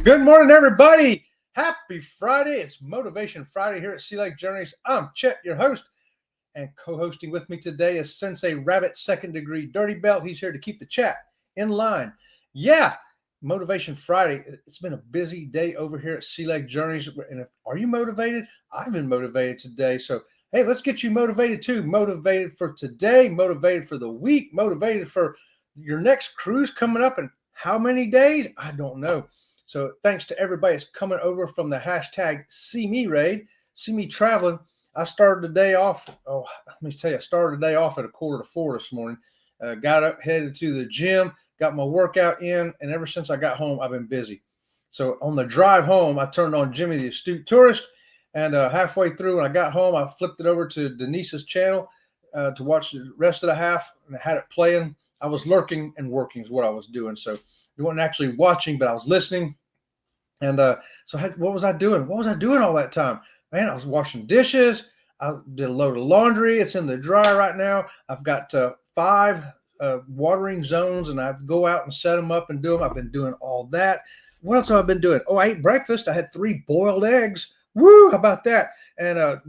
Good morning, everybody. Happy Friday. It's Motivation Friday here at Sea Lake Journeys. I'm Chet, your host, and co-hosting with me today is Sensei Rabbit, second degree dirty belt. He's here to keep the chat in line. Yeah, Motivation Friday. It's been a busy day over here at Sea Lake Journeys. And are you motivated? I've been motivated today. So, hey, let's get you motivated too. Motivated for today, motivated for the week, motivated for your next cruise coming up in how many days? I don't know. So thanks to everybody that's coming over from the hashtag See Me Raid, See Me Traveling. I started the day off. Oh, let me tell you, I started the day off at 3:45 this morning. Got up, headed to the gym, got my workout in, and ever since I got home, I've been busy. So on the drive home, I turned on Jimmy the Astute Tourist, and halfway through when I got home, I flipped it over to Denise's channel to watch the rest of the half, and I had it playing. I was lurking and working is what I was doing. So you wasn't actually watching, but I was listening. And what was I doing? What was I doing all that time? Man, I was washing dishes. I did a load of laundry. It's in the dryer right now. I've got 5 watering zones, and I go out and set them up and do them. I've been doing all that. What else have I been doing? Oh, I ate breakfast. I had 3 boiled eggs. Woo! How about that? And other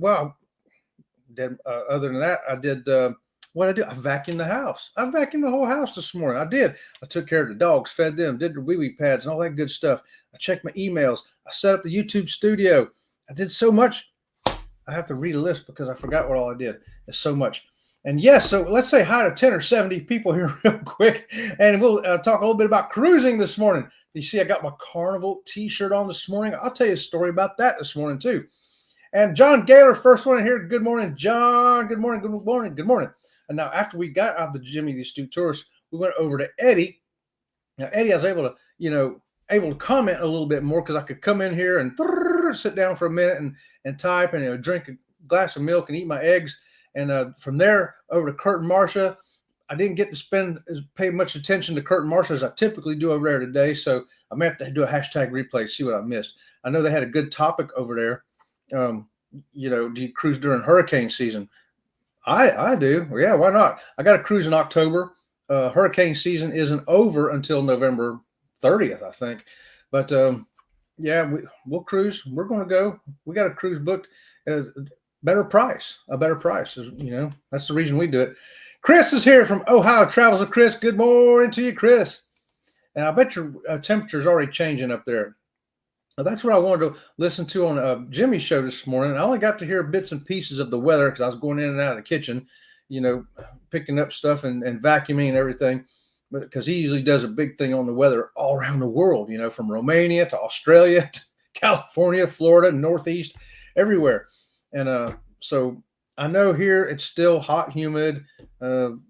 than that, I did. What I do? I vacuumed the house. I vacuumed the whole house this morning. I did. I took care of the dogs, fed them, did the wee-wee pads and all that good stuff. I checked my emails. I set up the YouTube studio. I did so much. I have to read a list because I forgot what all I did. It's so much. And yes, so let's say hi to 10 or 70 people here real quick. And we'll talk a little bit about cruising this morning. You see, I got my Carnival t-shirt on this morning. I'll tell you a story about that this morning too. And John Gailor, first one in here. Good morning, John. Good morning, good morning, good morning. And now after we got out of the Jimmy the Astute Tourist, we went over to Eddie. Now, Eddie, I was able to comment a little bit more because I could come in here and sit down for a minute and type and drink a glass of milk and eat my eggs. And from there over to Kurt and Marcia, I didn't get to pay much attention to Kurt and Marcia as I typically do over there today. So I may have to do a hashtag replay to see what I missed. I know they had a good topic over there. Do you cruise during hurricane season? I do. Yeah, why not? I got a cruise in October. Hurricane season isn't over until November 30th, I think. But we'll cruise. We're going to go. We got a cruise booked. A better price. That's the reason we do it. Chris is here from Ohio Travels with Chris. Good morning to you, Chris. And I bet your temperature is already changing up there. Now, that's what I wanted to listen to on Jimmy's show this morning. I only got to hear bits and pieces of the weather because I was going in and out of the kitchen, picking up stuff and vacuuming and everything. But because he usually does a big thing on the weather all around the world, from Romania to Australia to California, Florida, Northeast, everywhere. And so I know here it's still hot, humid. Hot,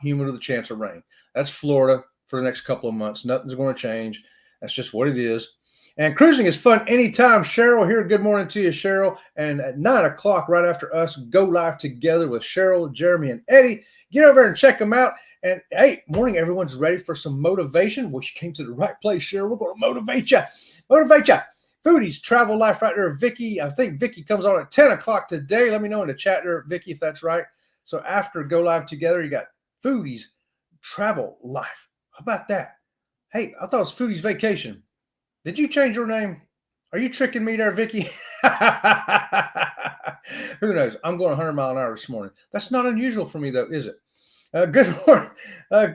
humid with a chance of rain. That's Florida for the next couple of months. Nothing's going to change. That's just what it is. And cruising is fun anytime. Cheryl here. Good morning to you, Cheryl. And at 9 o'clock, right after us, go live together with Cheryl, Jeremy, and Eddie. Get over and check them out. And hey, morning, everyone's ready for some motivation. Well, you came to the right place, Cheryl. We're going to motivate you. Motivate you. Foodies, Travel Life right there. Vicky, I think Vicky comes on at 10 o'clock today. Let me know in the chat there, Vicky, if that's right. So after go live together, you got Foodies, Travel Life. How about that? Hey, I thought it was Foodie's Vacation. Did you change your name? Are you tricking me there, Vicky? Who knows? I'm going 100 miles an hour this morning. That's not unusual for me, though, is it? Good morning.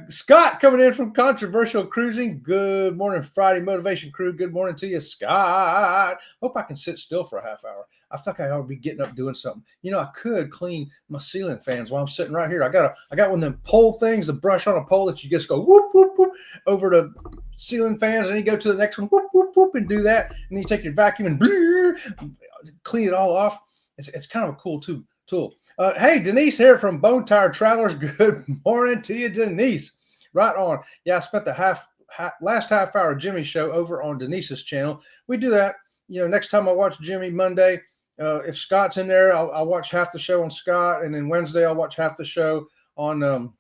Scott coming in from Controversial Cruising. Good morning, Friday Motivation Crew. Good morning to you, Scott. Hope I can sit still for a half hour. I feel like I ought to be getting up doing something. I could clean my ceiling fans while I'm sitting right here. I got one of them pole things, the brush on a pole that you just go whoop, whoop, whoop over the ceiling fans, and then you go to the next one, whoop, whoop, whoop, and do that. And then you take your vacuum and clean it all off. It's kind of a cool tool. Hey, Denise here from Bone Tire Travelers. Good morning to you, Denise. Right on. Yeah, I spent the last half hour of Jimmy's show over on Denise's channel. We do that. Next time I watch Jimmy Monday, if Scott's in there, I'll watch half the show on Scott, and then Wednesday I'll watch half the show on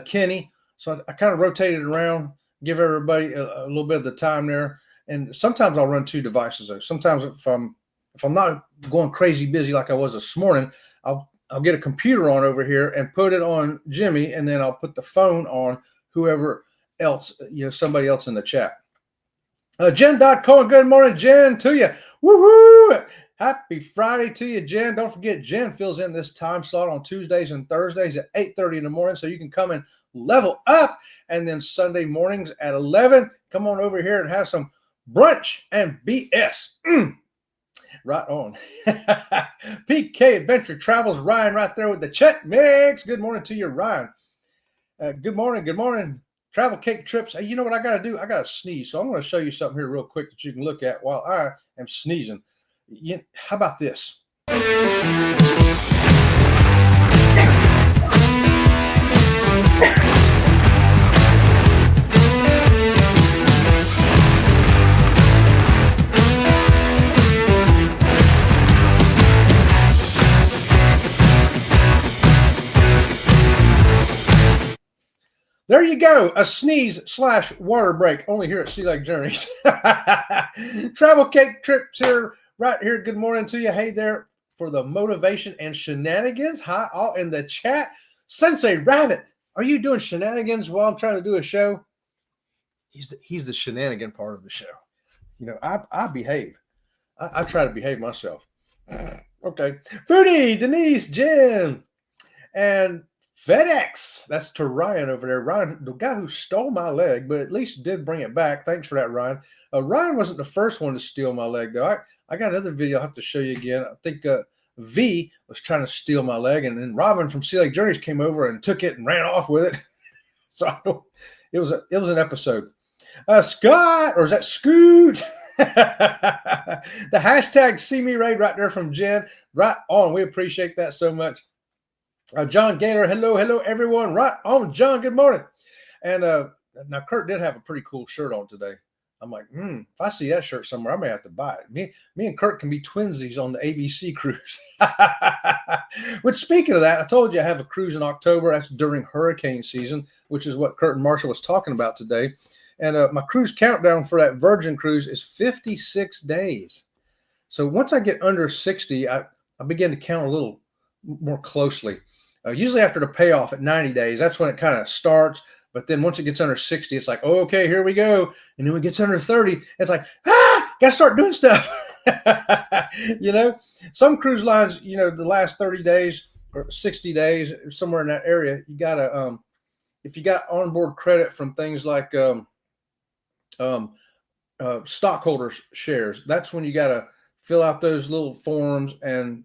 Kenny. So I kind of rotated around, give everybody a little bit of the time there. And sometimes I'll run 2 devices though. Sometimes if I'm not going crazy busy like I was this morning, I'll get a computer on over here and put it on Jimmy, and then I'll put the phone on whoever else, somebody else in the chat. Jen.Cohen, good morning, Jen, to you. Woohoo! Happy Friday to you, Jen. Don't forget, Jen fills in this time slot on Tuesdays and Thursdays at 8:30 in the morning, so you can come and level up. And then Sunday mornings at 11, come on over here and have some brunch and BS. Right on. PK Adventure Travels, Ryan right there with the Chet mix. Good morning to you, Ryan. Good morning. Travel Cake Trips. Hey, you know what I got to do? I got to sneeze. So I'm going to show you something here real quick that you can look at while I am sneezing. How about this? There you go, a sneeze/water break, only here at Sea Lake Journeys. Travel Cake Trips here, right here. Good morning to you. Hey there for the motivation and shenanigans. Hi, all in the chat. Sensei Rabbit, are you doing shenanigans while I'm trying to do a show? He's the shenanigan part of the show. You know, I behave. I try to behave myself. Okay. Foodie, Denise, Jen, and FedEx. That's to Ryan over there. Ryan, the guy who stole my leg, but at least did bring it back. Thanks for that, Ryan. Ryan wasn't the first one to steal my leg, though. I got another video I'll have to show you again. I think V was trying to steal my leg, and then Robin from Sea Lake Journeys came over and took it and ran off with it. So it was an episode. Scott, or is that Scoot? The hashtag See Me Raid right there from Jen. Right on. We appreciate that so much. John Gailor, hello, everyone. Right on, John, good morning. And now Kurt did have a pretty cool shirt on today. I'm like, if I see that shirt somewhere, I may have to buy it. Me and Kurt can be twinsies on the ABC cruise. Which, speaking of that, I told you I have a cruise in October. That's during hurricane season, which is what Kurt and Marshall was talking about today. And my cruise countdown for that Virgin cruise is 56 days. So once I get under 60, I begin to count a little more closely. Usually after the payoff at 90 days, that's when it kind of starts. But then once it gets under 60, it's like, oh, okay, here we go. And then when it gets under 30, it's like, got to start doing stuff. You know, some cruise lines, you know, the last 30 days or 60 days, somewhere in that area, you got to, if you got onboard credit from things like stockholders shares, that's when you got to fill out those little forms and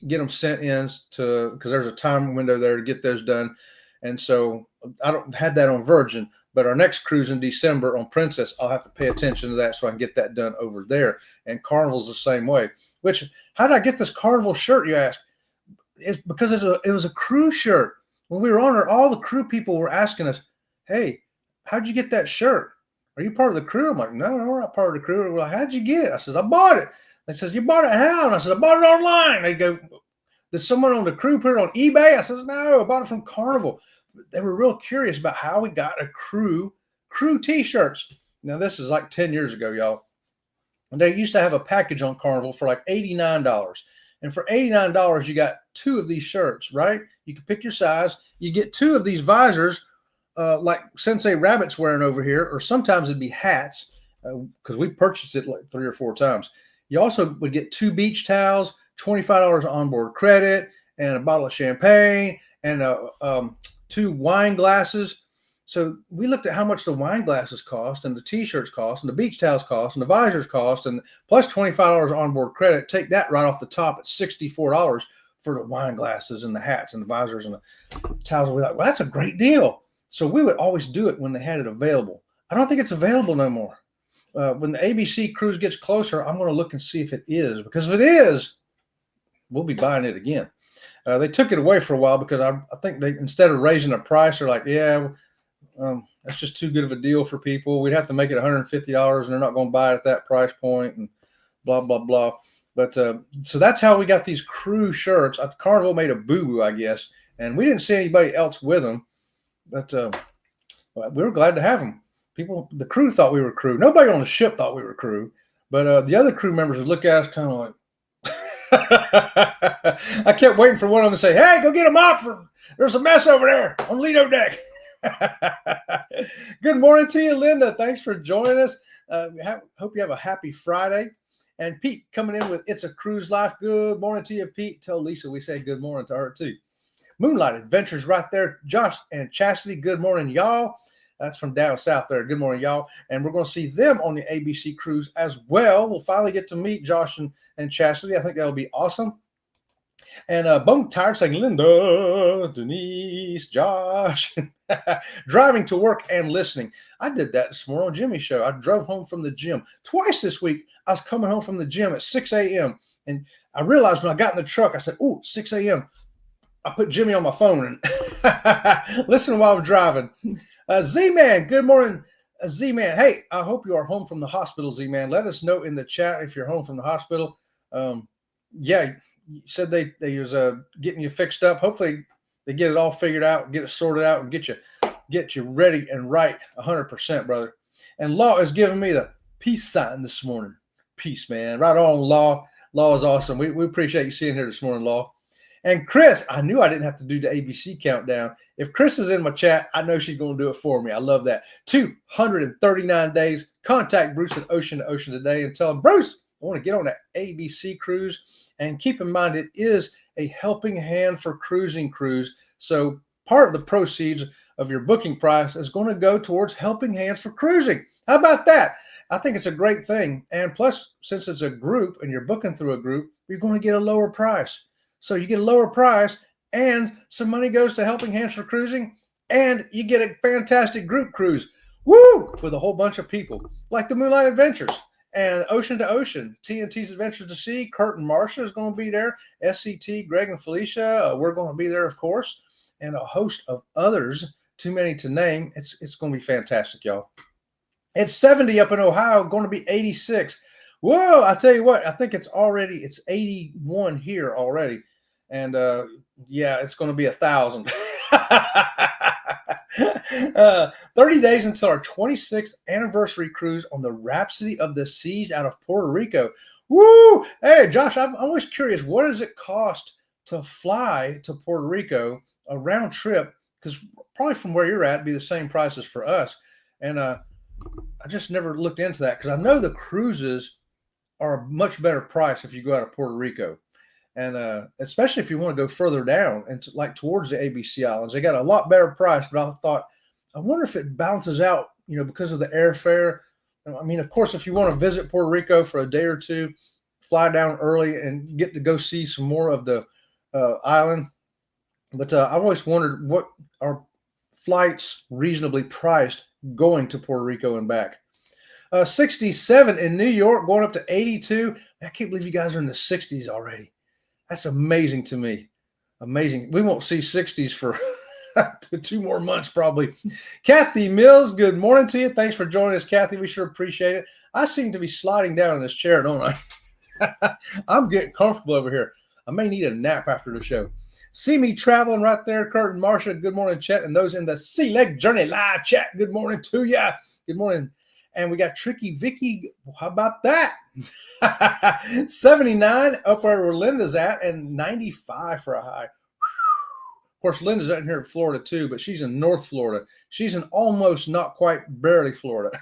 get them sent in because there's a time window there to get those done. And so I don't have that on Virgin, but our next cruise in December on Princess, I'll have to pay attention to that so I can get that done over there. And Carnival's the same way. Which, how did I get this Carnival shirt, you ask? It's because it was a crew shirt. When we were on there, all the crew people were asking us, hey, how'd you get that shirt? Are you part of the crew? I'm like, no, we're not part of the crew. We're like, how'd you get it? I said, I bought it. They says, you bought it how? And I said, I bought it online. They go, did someone on the crew put it on eBay? I says, no, I bought it from Carnival. They were real curious about how we got a crew t-shirts. Now, this is like 10 years ago, y'all. And they used to have a package on Carnival for like $89. And for $89, you got 2 of these shirts, right? You can pick your size. You get 2 of these visors, like Sensei Rabbit's wearing over here, or sometimes it'd be hats, because we purchased it like 3 or 4 times. You also would get 2 beach towels, $25 onboard credit, and a bottle of champagne, and 2 wine glasses. So we looked at how much the wine glasses cost, and the t-shirts cost, and the beach towels cost, and the visors cost, and plus $25 onboard credit. Take that right off the top at $64 for the wine glasses and the hats and the visors and the towels. We're like, well, that's a great deal. So we would always do it when they had it available. I don't think it's available no more. When the ABC cruise gets closer, I'm going to look and see if it is, because if it is, we'll be buying it again. They took it away for a while because I think they, instead of raising the price, they're like, yeah, that's just too good of a deal for people. We'd have to make it $150 and they're not going to buy it at that price point and blah, blah, blah. But so that's how we got these crew shirts. Carnival made a boo-boo, I guess, and we didn't see anybody else with them, but we were glad to have them. The crew thought we were crew. Nobody on the ship thought we were crew, but the other crew members would look at us kind of like, I kept waiting for one of them to say, hey, go get a mop. There's a mess over there on Lido deck. Good morning to you, Linda. Thanks for joining us. Hope you have a happy Friday. And Pete coming in with It's a Cruise Life. Good morning to you, Pete. Tell Lisa we say good morning to her too. Moonlight Adventures right there. Josh and Chastity, good morning, y'all. That's from down south there. Good morning, y'all. And we're going to see them on the ABC cruise as well. We'll finally get to meet Josh and Chastity. I think that'll be awesome. And Bone Tired saying, Linda, Denise, Josh, driving to work and listening. I did that this morning on Jimmy's show. I drove home from the gym twice this week. I was coming home from the gym at 6 a.m. And I realized when I got in the truck, I said, ooh, 6 a.m. I put Jimmy on my phone and listen while I'm driving. Z-Man, good morning, Z-Man. Hey, I hope you are home from the hospital, Z-Man. Let us know in the chat if you're home from the hospital. Yeah, you said they was getting you fixed up. Hopefully they get it all figured out, get it sorted out, and get you ready and right 100%, brother. And Law is giving me the peace sign this morning. Peace, man. Right on, Law. Law is awesome. We appreciate you seeing here this morning, Law. And Chris, I knew I didn't have to do the ABC countdown. If Chris is in my chat, I know she's going to do it for me. I love that. 239 days. Contact Bruce at Ocean to Ocean today and tell him, Bruce, I want to get on that ABC cruise. And keep in mind, it is a helping hand for cruising cruise. So part of the proceeds of your booking price is going to go towards helping hands for cruising. How about that? I think it's a great thing. And plus, since it's a group and you're booking through a group, you're going to get a lower price. So you get a lower price and some money goes to Helping Hands for Cruising and you get a fantastic group cruise. Woo! With a whole bunch of people like the Moonlight Adventures and Ocean to Ocean, TNT's Adventures to Sea. Kurt and Marsha is going to be there. SCT, Greg and Felicia, we're going to be there, of course, and a host of others, too many to name. It's going to be fantastic, y'all. It's 70 up in Ohio, going to be 86. Whoa, I tell you what, I think it's 81 here already. And yeah, it's going to be 1,000. 30 days until our 26th anniversary cruise on the Rhapsody of the Seas out of Puerto Rico. Woo! Hey, Josh, I'm always curious, what does it cost to fly to Puerto Rico, a round trip? Because probably from where you're at, it'd be the same price as for us. And I just never looked into that because I know the cruises are a much better price if you go out of Puerto Rico. And especially if you want to go further down and like towards the ABC Islands, they got a lot better price. But I thought, I wonder if it balances out, because of the airfare. I mean, of course, if you want to visit Puerto Rico for a day or two, fly down early and get to go see some more of the island. But I've always wondered, what are flights reasonably priced going to Puerto Rico and back? 67 in New York, going up to 82. I can't believe you guys are in the 60s already. That's amazing to me. Amazing. We won't see 60s for 2 more months probably. Kathy Mills, good morning to you. Thanks for joining us, Kathy. We sure appreciate it. I seem to be sliding down in this chair, don't I? I'm getting comfortable over here. I may need a nap after the show. See me traveling right there, Kurt and Marsha. Good morning, Chet. And those in the Sea Lake Journey live chat. Good morning to you. Good morning. And we got Tricky Vicky. How about that? 79 up where Linda's at and 95 for a high. Of course, Linda's out in here in Florida too, but she's in North Florida. She's in almost not quite barely Florida.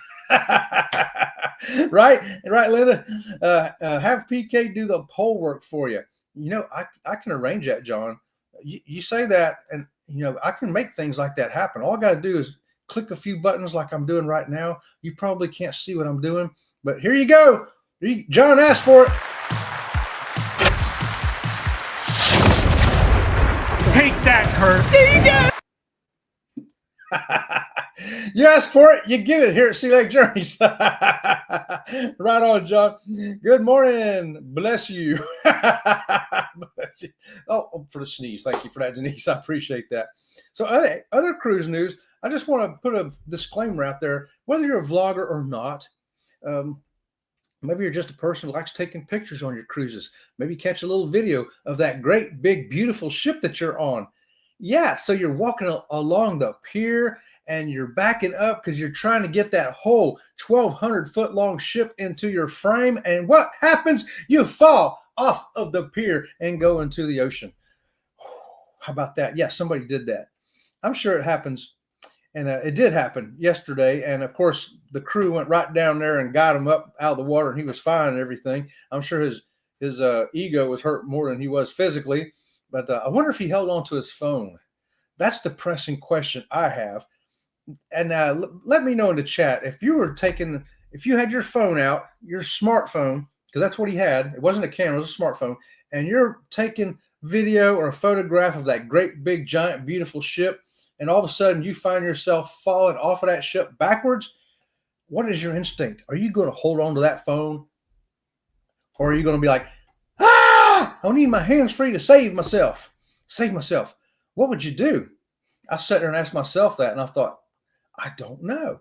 Right, Linda? Have PK do the poll work for you. I can arrange that, John. You say that, and I can make things like that happen. All I got to do is click a few buttons like I'm doing right now. You probably can't see what I'm doing, but here you go. John asked for it. Take that, Kurt. There you go. You ask for it, you get it here at Sea Lake Journeys. Right on, John. Good morning. Bless you. Bless you. Oh, for the sneeze. Thank you for that, Denise. I appreciate that. So other cruise news, I just want to put a disclaimer out there. Whether you're a vlogger or not, maybe you're just a person who likes taking pictures on your cruises. Maybe catch a little video of that great, big, beautiful ship that you're on. Yeah, so you're walking along the pier and you're backing up because you're trying to get that whole 1,200-foot long ship into your frame. And what happens? You fall off of the pier and go into the ocean. How about that? Yeah, somebody did that. I'm sure it happens. And it did happen yesterday. And of course, the crew went right down there and got him up out of the water, and he was fine and everything. I'm sure his ego was hurt more than he was physically. But I wonder if he held on to his phone. That's the pressing question I have. And let me know in the chat if you had your phone out, your smartphone, because that's what he had. It wasn't a camera, it was a smartphone. And you're taking video or a photograph of that great, big, giant, beautiful ship, and all of a sudden you find yourself falling off of that ship backwards. What is your instinct? Are you going to hold on to that phone? Or are you going to be like, I need my hands free to save myself. Save myself. What would you do? I sat there and asked myself that, and I thought, I don't know.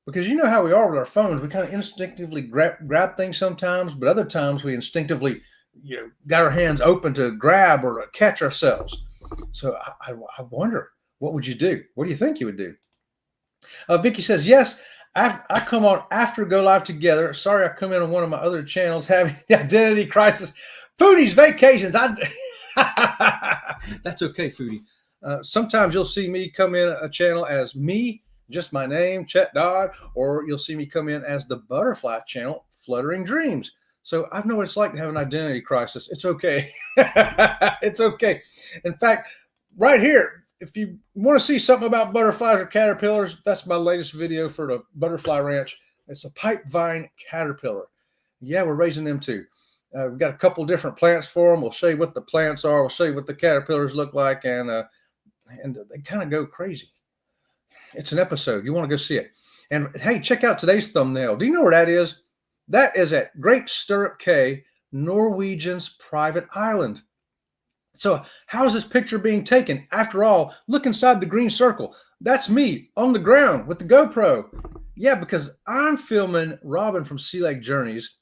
Because you know how we are with our phones. We kind of instinctively grab things sometimes, but other times we instinctively, got our hands open to grab or to catch ourselves. So I wonder, what would you do? What do you think you would do? Vicky says, yes, I come on after Go Live Together. Sorry, I come in on one of my other channels having the identity crisis. Foodie's Vacations. That's okay, Foodie. Sometimes you'll see me come in a channel as me, just my name, Chet Dodd, or you'll see me come in as the Butterfly channel, Fluttering Dreams. So I know what it's like to have an identity crisis. It's okay. It's okay. In fact, right here, if you want to see something about butterflies or caterpillars, that's my latest video for the Butterfly Ranch. It's a pipe vine caterpillar. Yeah, we're raising them too. We've got a couple different plants for them. We'll show you what the plants are. We'll show you what the caterpillars look like, and they kind of go crazy. It's an episode. You want to go see it. And hey, check out today's thumbnail. Do you know where that is? That is at Great Stirrup Cay, Norwegian's private island. So how is this picture being taken? After all, look inside the green circle. That's me on the ground with the GoPro. Yeah, because I'm filming Robin from Sea Lake Journeys.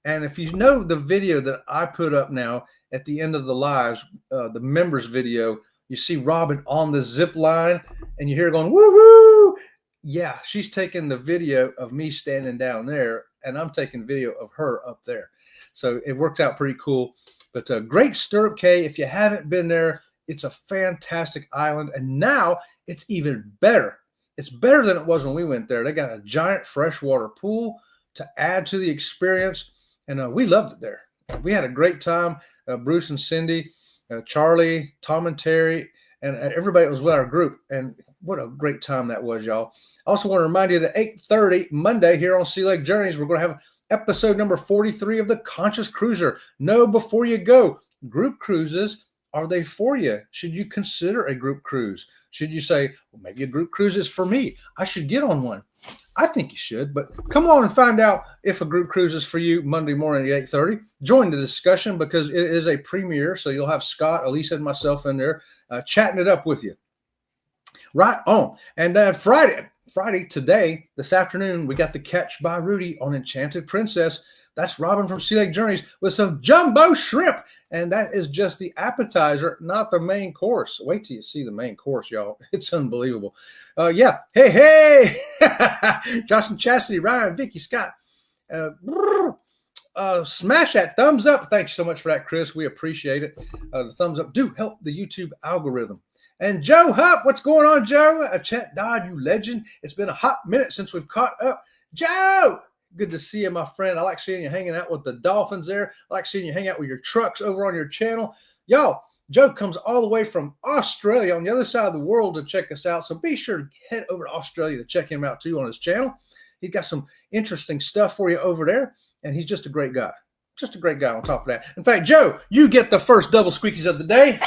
And if you know the video that I put up now at the end of the lives, the members video, you see Robin on the zip line and you hear her going, woohoo! Yeah, she's taking the video of me standing down there, and I'm taking video of her up there. So it worked out pretty cool. But Great Stirrup Cay, if you haven't been there, it's a fantastic island. And now it's even better. It's better than it was when we went there. They got a giant freshwater pool to add to the experience. And we loved it there. We had a great time. Bruce and Cindy, Charlie, Tom and Terry, and everybody that was with our group. And what a great time that was, y'all. I also want to remind you that 8:30 Monday here on Sea Lake Journeys, we're going to have episode number 43 of the Conscious Cruiser. Know before you go, group cruises, are they for you? Should you consider a group cruise? Should you say, well, maybe a group cruise is for me? I should get on one. I think you should, but come on and find out if a group cruise is for you Monday morning at 8:30. Join the discussion because it is a premiere, so you'll have Scott, Elisa, and myself in there chatting it up with you. Right on. And Friday, today, this afternoon, we got the Catch by Rudy on Enchanted Princess. That's Robin from Sea Lake Journeys with some jumbo shrimp. And that is just the appetizer, not the main course. Wait till you see the main course, y'all. It's unbelievable. Yeah. Hey. Josh and Chastity, Ryan, Vicky, Scott. Smash that thumbs up. Thanks so much for that, Chris. We appreciate it. The thumbs up do help the YouTube algorithm. And Joe Hupp, what's going on, Joe? Chet Dodd, you legend. It's been a hot minute since we've caught up. Joe, good to see you, my friend. I like seeing you hanging out with the dolphins there. I like seeing you hang out with your trucks over on your channel. Y'all, Joe comes all the way from Australia on the other side of the world to check us out. So be sure to head over to Australia to check him out, too, on his channel. He's got some interesting stuff for you over there, and he's just a great guy. Just a great guy on top of that. In fact, Joe, you get the first double squeakies of the day.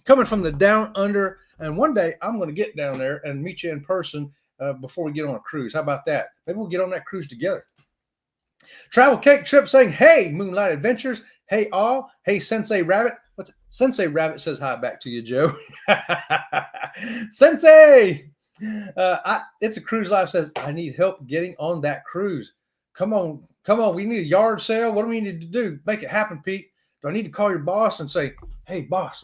Coming from the down under, and one day I'm going to get down there and meet you in person before we get on a cruise. How about that? Maybe we'll get on that cruise together. Travel Cake Trip saying, hey, Moonlight Adventures. Hey, all. Hey, Sensei Rabbit. Sensei Rabbit says hi back to you, Joe. Sensei. It's a Cruise Life says, I need help getting on that cruise. Come on. We need a yard sale. What do we need to do? Make it happen, Pete. Do I need to call your boss and say, hey, boss,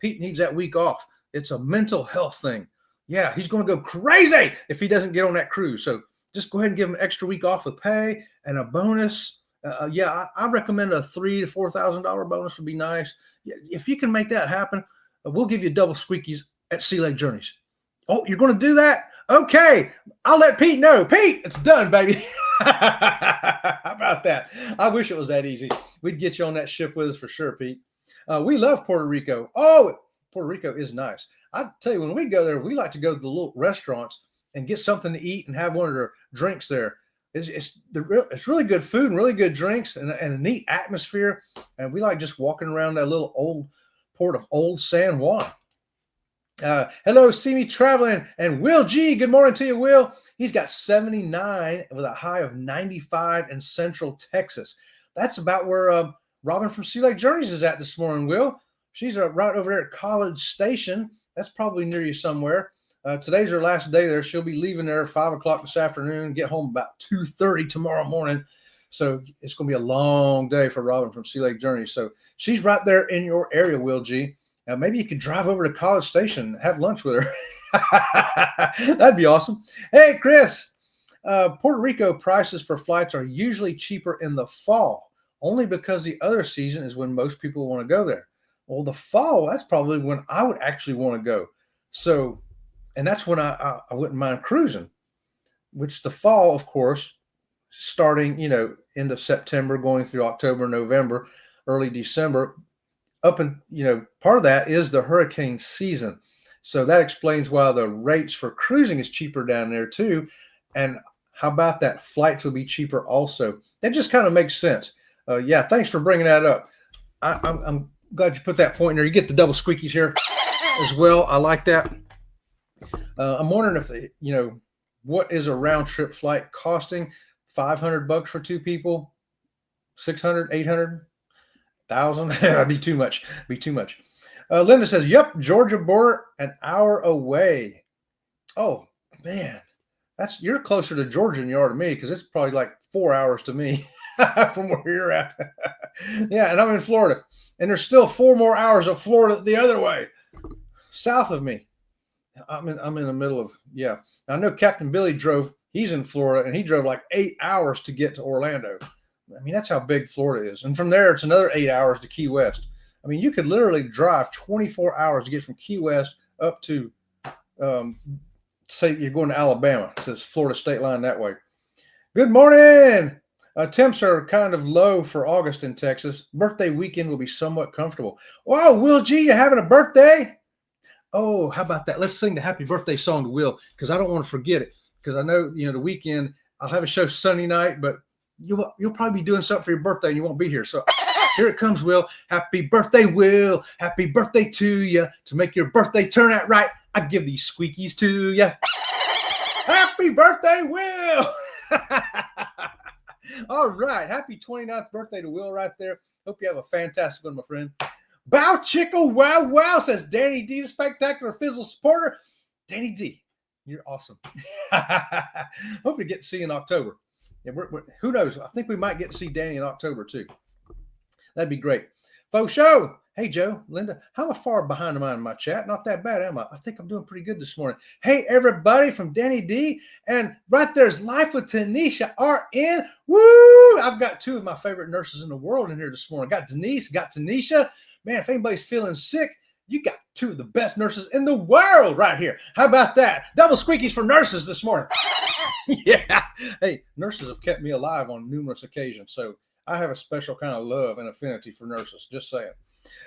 Pete needs that week off. It's a mental health thing. Yeah, he's going to go crazy if he doesn't get on that cruise. So just go ahead and give him an extra week off with pay and a bonus. I recommend a $3,000 to $4,000 bonus would be nice. If you can make that happen, we'll give you double squeakies at Sea Lake Journeys. Oh, you're going to do that? Okay. I'll let Pete know. Pete, it's done, baby. How about that? I wish it was that easy. We'd get you on that ship with us for sure, Pete. We love Puerto Rico. Oh, Puerto Rico is nice. I tell you, when we go there, we like to go to the little restaurants and get something to eat and have one of their drinks there. It's really good food and really good drinks and a neat atmosphere. And we like just walking around that little old port of Old San Juan. Hello, see me traveling. And Will G, good morning to you, Will. He's got 79 with a high of 95 in Central Texas. That's about where Robin from Sea Lake Journeys is at this morning, Will. She's right over there at College Station. That's probably near you somewhere. Today's her last day there. She'll be leaving there at 5 o'clock this afternoon, get home about 2:30 tomorrow morning. So it's going to be a long day for Robin from Sea Lake Journeys. So she's right there in your area, Will G. Maybe you could drive over to College Station and have lunch with her. That'd be awesome. Hey, Chris, Puerto Rico prices for flights are usually cheaper in the fall, only because the other season is when most people want to go there. Well, the fall, that's probably when I would actually want to go. So, and that's when I wouldn't mind cruising, which the fall, of course, starting, end of September, going through October, November, early December, up and, part of that is the hurricane season. So that explains why the rates for cruising is cheaper down there too. And how about that? Flights will be cheaper also. That just kind of makes sense. Yeah, thanks for bringing that up. I'm glad you put that point in there. You get the double squeakies here as well. I like that. I'm wondering if, what is a round trip flight costing? $500 for two people, 600, 800, 1,000. That'd be too much. Linda says, "Yep, Georgia border, an hour away." Oh man, you're closer to Georgia than you are to me, because it's probably like 4 hours to me from where you're at. Yeah, and I'm in Florida, and there's still 4 more hours of Florida the other way, south of me. I'm in the middle of, yeah. I know Captain Billy drove. He's in Florida, and he drove like 8 hours to get to Orlando. I mean, that's how big Florida is. And from there, it's another 8 hours to Key West. I mean, you could literally drive 24 hours to get from Key West up to, say you're going to Alabama. It says Florida state line that way. Good morning. Temps are kind of low for August in Texas. Birthday weekend will be somewhat comfortable. Wow, Will G, you having a birthday? Oh, how about that? Let's sing the happy birthday song to Will, because I don't want to forget it. Because I know, the weekend, I'll have a show Sunday night, but you'll probably be doing something for your birthday and you won't be here. So here it comes, Will. Happy birthday, Will. Happy birthday to you. To make your birthday turn out right, I give these squeakies to you. Happy birthday, Will. All right. Happy 29th birthday to Will right there. Hope you have a fantastic one, my friend. Bow chicka wow wow, says Danny D, the spectacular fizzle supporter. Danny D, you're awesome. Hope to get to see you in October. Yeah, who knows? I think we might get to see Danny in October too. That'd be great. Faux show. Hey, Joe, Linda, how far behind am I in my chat? Not that bad, am I? I think I'm doing pretty good this morning. Hey, everybody, from Danny D. And right there's Life with Tanisha RN. Woo! I've got 2 of my favorite nurses in the world in here this morning. Got Denise, got Tanisha. Man, if anybody's feeling sick, you got 2 of the best nurses in the world right here. How about that? Double squeakies for nurses this morning. Yeah. Hey, nurses have kept me alive on numerous occasions. So I have a special kind of love and affinity for nurses. Just saying.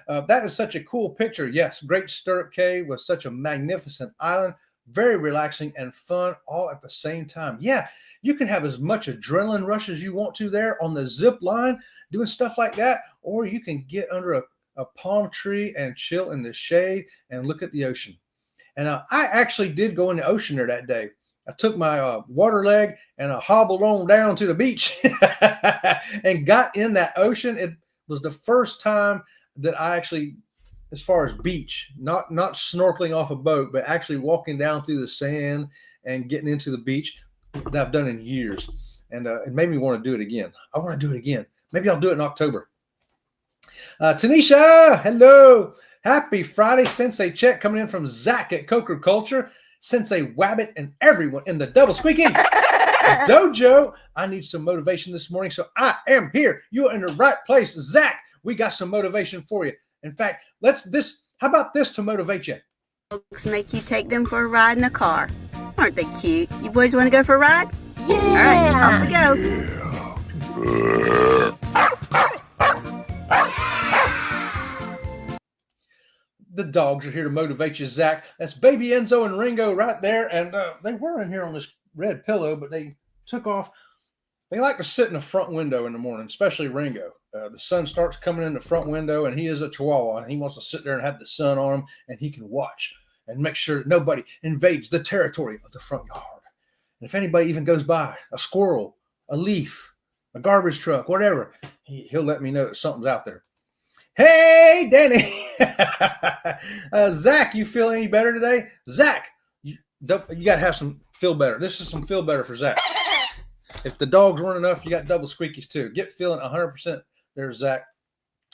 That is such a cool picture. Yes, Great Stirrup Cay was such a magnificent island. Very relaxing and fun all at the same time. Yeah, you can have as much adrenaline rush as you want to there on the zip line, doing stuff like that. Or you can get under a palm tree and chill in the shade and look at the ocean. And I actually did go in the ocean there that day. I took my water leg and I hobbled on down to the beach and got in that ocean. It was the first time that I actually, as far as beach, not snorkeling off a boat, but actually walking down through the sand and getting into the beach, that I've done in years. And it made me want to do it again. I want to do it again. Maybe I'll do it in October. Tanisha, hello. Happy Friday. Sensei Chet coming in from Zach at Coker Culture. Sensei Rabbit and everyone in the double squeaky dojo. I need some motivation this morning, so I am here. You're in the right place. Zach, we got some motivation for you. In fact, how about this to motivate you? make you take them for a ride in the car. Aren't they cute? You boys want to go for a ride? Yeah! All right, off we go. The dogs are here to motivate you, Zach. That's baby Enzo and Ringo right there. And they were in here on this red pillow, but they took off. They like to sit in the front window in the morning, especially Ringo. The sun starts coming in the front window, and he is a Chihuahua, and he wants to sit there and have the sun on him, and he can watch and make sure that nobody invades the territory of the front yard. And if anybody even goes by, a squirrel, a leaf, a garbage truck, whatever, he'll let me know that something's out there. Hey, Danny. Zach, you feel any better today? Zach, you got to have some feel better. This is some feel better for Zach. If the dogs weren't enough, you got double squeakies too. Get feeling 100%. There's Zach.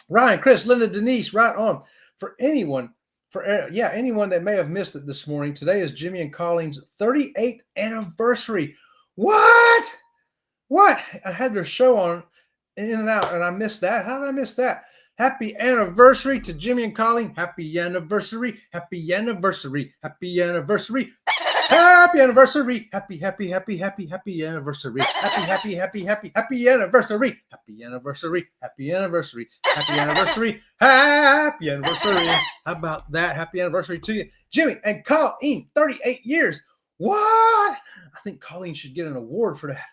Ryan, Chris, Linda, Denise, right on. For anyone that may have missed it this morning, today is Jimmy and Colleen's 38th anniversary. What? I had their show on in and out, and I missed that. How did I miss that? Happy anniversary to Jimmy and Colleen. Happy anniversary. Happy anniversary. Happy anniversary. Happy anniversary. Happy anniversary. Happy anniversary. Happy anniversary. Happy anniversary. Happy anniversary. Happy anniversary. How about that? Happy anniversary to you. Jimmy and Colleen, 38 years. What? I think Colleen should get an award for that.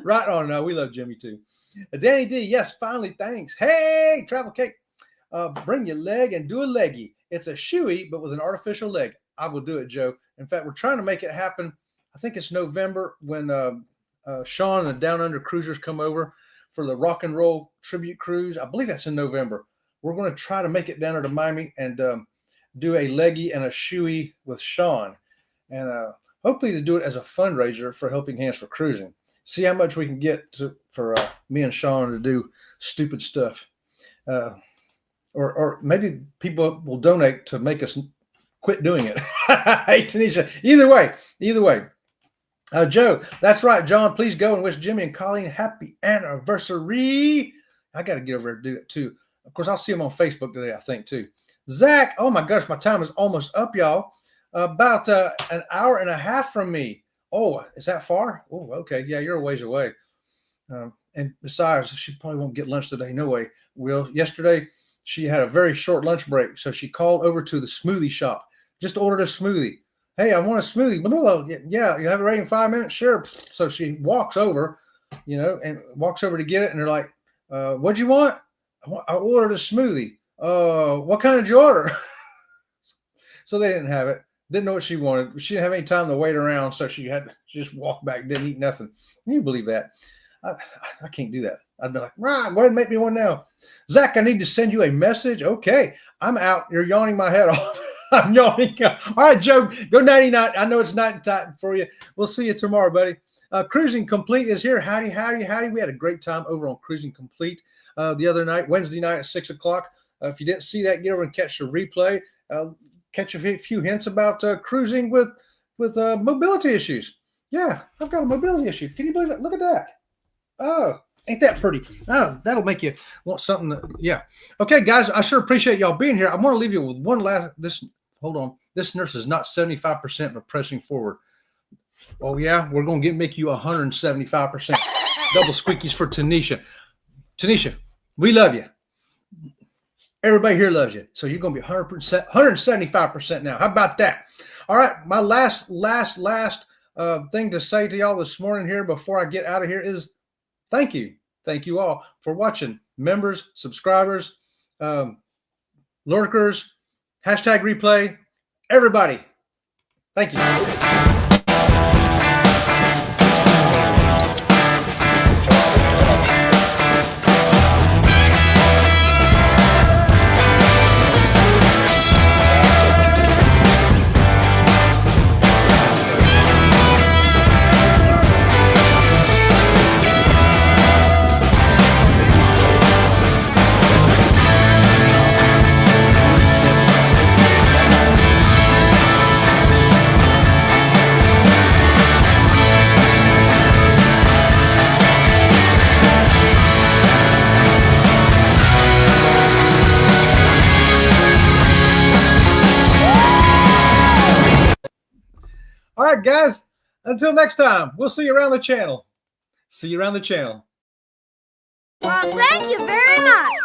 Right on. No, we love Jimmy too. Danny D, yes, finally, thanks. Hey, Travel Cake. Bring your leg and do a leggy. It's a shoey, but with an artificial leg. I will do it, Joe. In fact, we're trying to make it happen. I think it's November when Sean and the Down Under Cruisers come over for the rock and roll tribute cruise. I believe that's in November. We're going to try to make it down there to Miami and do a leggy and a shoey with Sean. And hopefully to do it as a fundraiser for Helping Hands for Cruising. See how much we can get for me and Sean to do stupid stuff. Or maybe people will donate to make us quit doing it. Hey, Tanisha. Either way. Joe, that's right, John. Please go and wish Jimmy and Colleen happy anniversary. I got to get over there and do it too. Of course, I'll see them on Facebook today, I think, too. Zach, oh my gosh, my time is almost up, y'all. About an hour and a half from me. Oh, is that far? Oh, okay. Yeah, you're a ways away. And besides, she probably won't get lunch today. No way. Will. Yesterday, she had a very short lunch break, so she called over to the smoothie shop. Just ordered a smoothie. Hey, I want a smoothie. Yeah, you have it ready in 5 minutes? Sure. So she walks over, and walks over to get it, and they're like, what'd you want? I ordered a smoothie. What kind did you order? So they didn't have it. Didn't know what she wanted. She didn't have any time to wait around, so she had to just walk back, didn't eat nothing. Can you believe that? I can't do that. I'd be like, go ahead and make me one now. Zach, I need to send you a message. Okay, I'm out. You're yawning my head off. I'm yawning. All right, Joe, go nighty-night. I know it's night and time for you. We'll see you tomorrow, buddy. Cruising Complete is here. Howdy. We had a great time over on Cruising Complete the other night, Wednesday night at 6 o'clock. If you didn't see that, get over and catch the replay. Catch a few hints about cruising with mobility issues. Yeah, I've got a mobility issue. Can you believe that? Look at that. Oh, ain't that pretty? Oh, that'll make you want something. Yeah. Okay, guys, I sure appreciate y'all being here. I want to leave you with one last. Hold on. This nurse is not 75%, but pressing forward. Oh yeah, we're gonna make you 175%. Double squeakies for Tanisha. Tanisha, we love you. Everybody here loves you. So you're going to be 100%, 175% now. How about that? All right. My last thing to say to y'all this morning here before I get out of here is thank you. Thank you all for watching. Members, subscribers, lurkers, hashtag replay, everybody. Thank you. All right, guys. Until next time, we'll see you around the channel. See you around the channel. Well, thank you very much.